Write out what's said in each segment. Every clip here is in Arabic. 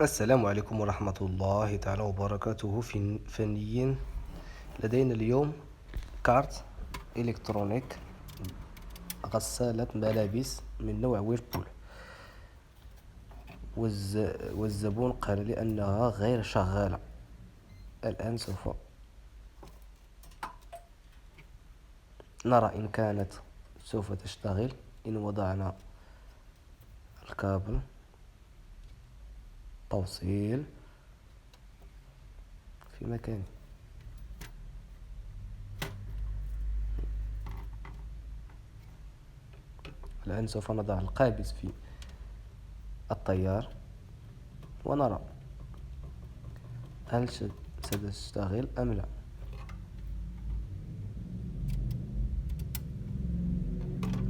السلام عليكم ورحمة الله تعالى وبركاته فنيا. لدينا اليوم كارت إلكترونيك، غسالة ملابس من نوع ويربول، والزبون قال لي أنها غير شغالة. الآن سوف نرى إن كانت سوف تشتغل. إن وضعنا الكابل توصيل في مكانه. الآن سوف نضع القابس في التيار ونرى هل ستشتغل أم لا.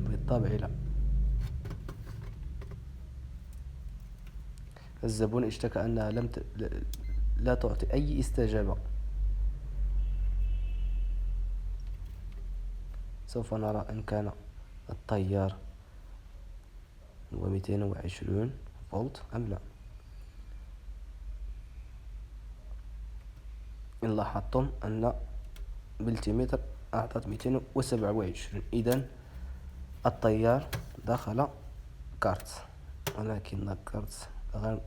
بالطبع لا. الزبون اشتكى أنها لا تعطي أي استجابة. سوف نرى إن كان التيار هو 220 فولت أم لا. إن لاحظتم أن بالتيمتر أعطت 227، إذن التيار دخل كارت، ولكن الكارت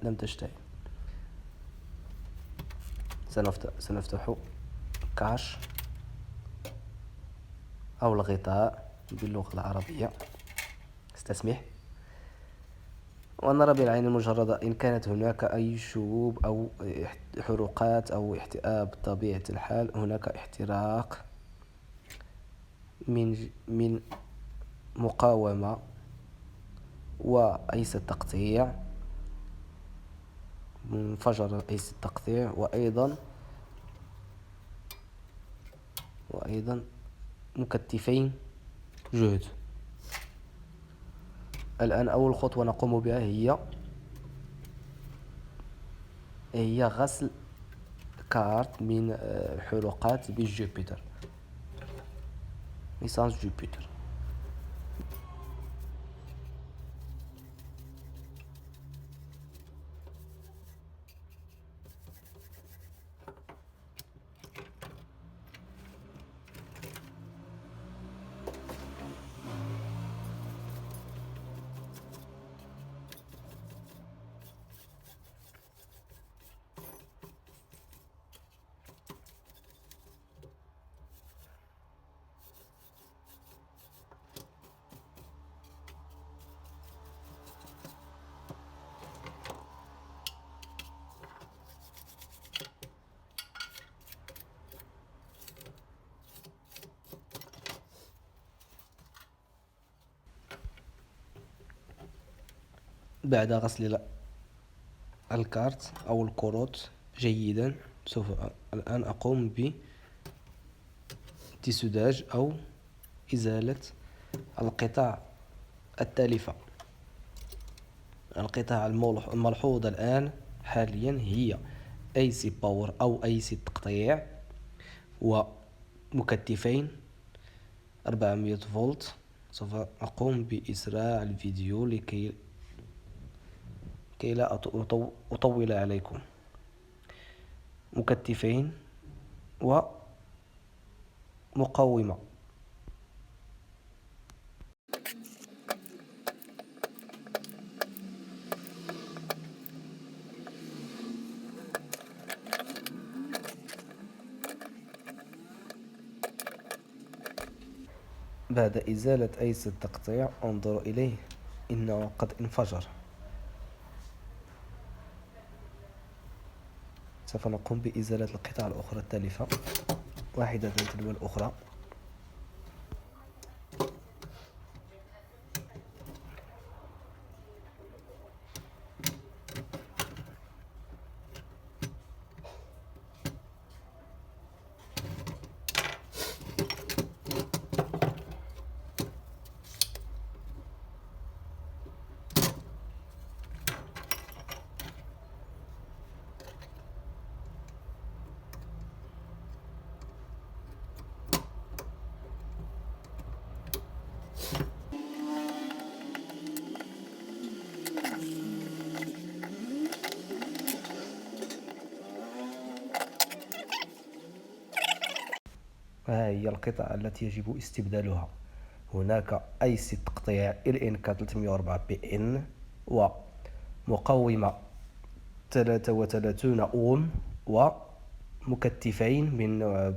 لم تشتغل. سنفتح كاش أو الغطاء باللغة العربية، استسمح، ونرى بالعين المجردة إن كانت هناك أي شعوب أو حروقات أو احتئاب. بطبيعة الحال هناك احتراق من مقاومة وأيس التقطيع، انفجر أيس التقطيع، وأيضا مكتفين جهد. الآن أول خطوة نقوم بها هي غسل كارت من حروقات بالجوبيتر، ليسانس جوبيتر. بعد غسل الكارت أو الكروت جيدا، سوف الآن أقوم بتسداج أو إزالة القطع التالفة. القطع الملحوظة الآن حاليا هي AC باور أو AC تقطيع، ومكتفين 400 فولت. سوف أقوم بإسراع الفيديو كي لا أطول عليكم. مكتفين ومقاومة. بعد إزالة أيس التقطيع انظروا إليه، إنه قد انفجر. سوف نقوم بإزالة القطع الأخرى التالفة واحدة تلو الأخرى. ها هي القطع التي يجب استبدالها. هناك IC تقطيع LNK 304 PN ومقاومة 33 أوم ومكثفين من نوع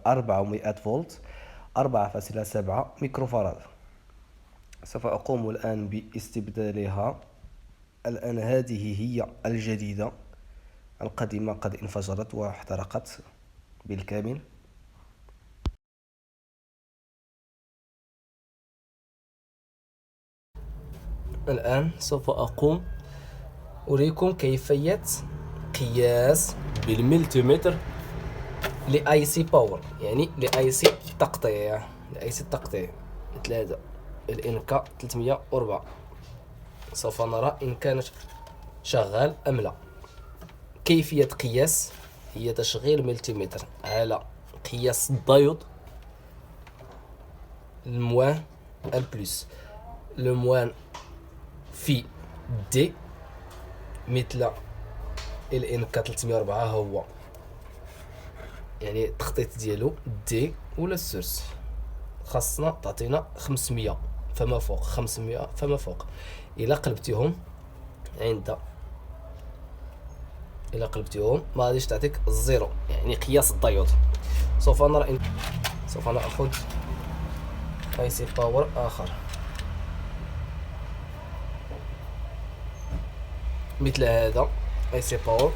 400 فولت 4.7 ميكروفاراد. سوف أقوم الآن باستبدالها. الآن هذه هي الجديدة، القديمة قد انفجرت واحترقت بالكامل. الآن سوف أقوم أريكم كيفية قياس بالملتيمتر لآي سي باور، يعني لآي سي تقطيع، مثل هذا الإنكا 304. سوف نرى إن كانت شغال أم لا. كيفية قياس هي تشغيل ملتيمتر على قياس الديود الموان البلس، الموان في دي مثل الإنكا 304 هو يعني التخطيط ديالو دي ولا السورس. خاصنا تعطينا 500 فما فوق، 500 فما فوق. إلا قلبتيهم ما غاديش تعطيك الزيرو، يعني قياس الديود. سوف نأخذ اي سي باور آخر مثل هذا، اي سي باور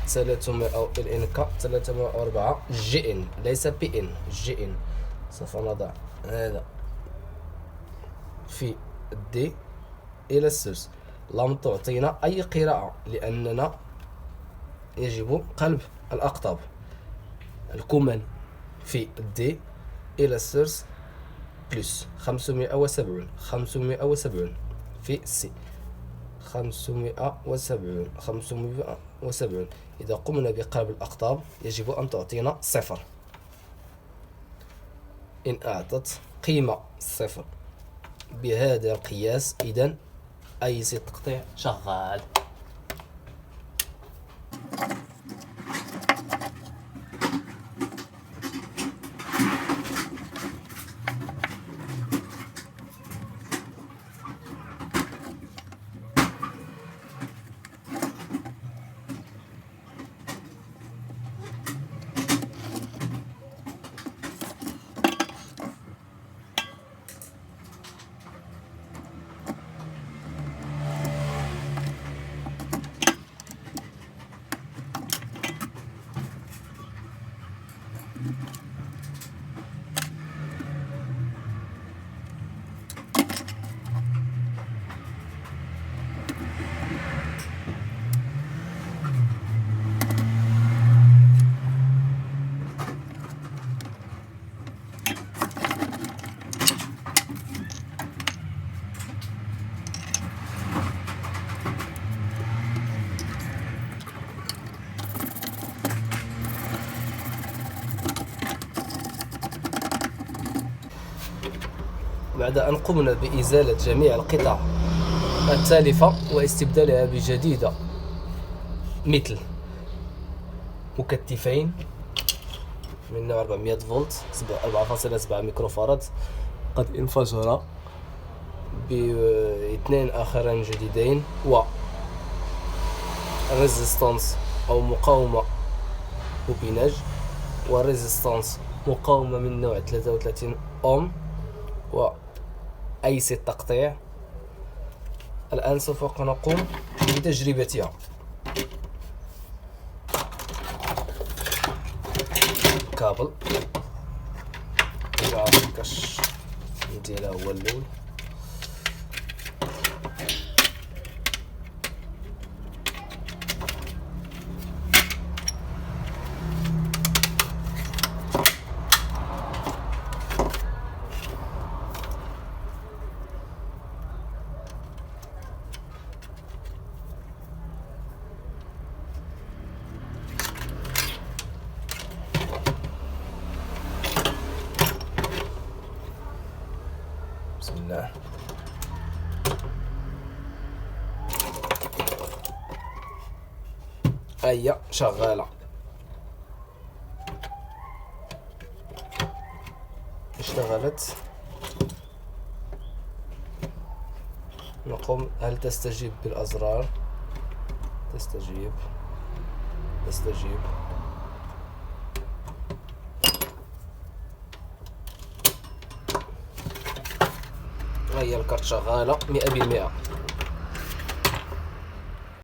300 أو الإنكا 304 جي إن، ليس بي إن، جي إن. سوف نضع هذا في الدي إلى السورس. لم تعطينا أي قراءة لأننا يجب قلب الأقطاب. الكومان في الدي إلى السورس بلس 570 في السي 570. إذا قمنا بقلب الأقطاب يجب أن تعطينا صفر. إن أعطت قيمة صفر بهذا القياس إذن أي سي تقطيع شغال. بعد أن قمنا بإزالة جميع القطع التالفة واستبدالها بجديدة مثل مكثفين من نوع 400 فولت 4.7 ميكروفاراد قد انفجر باثنين آخرين جديدين، و ريزيستانس أو مقاومة بوبيناج، وريزيستانس مقاومة من نوع 33 أوم، و أي سي التقطيع. الآن سوف نقوم بتجربتها. كابل الكاش ديالها هو اللول. بسم الله. هي شغالة. اشتغلت. نقوم، هل تستجيب بالأزرار؟ تستجيب. هي الكارت شغالة 100%.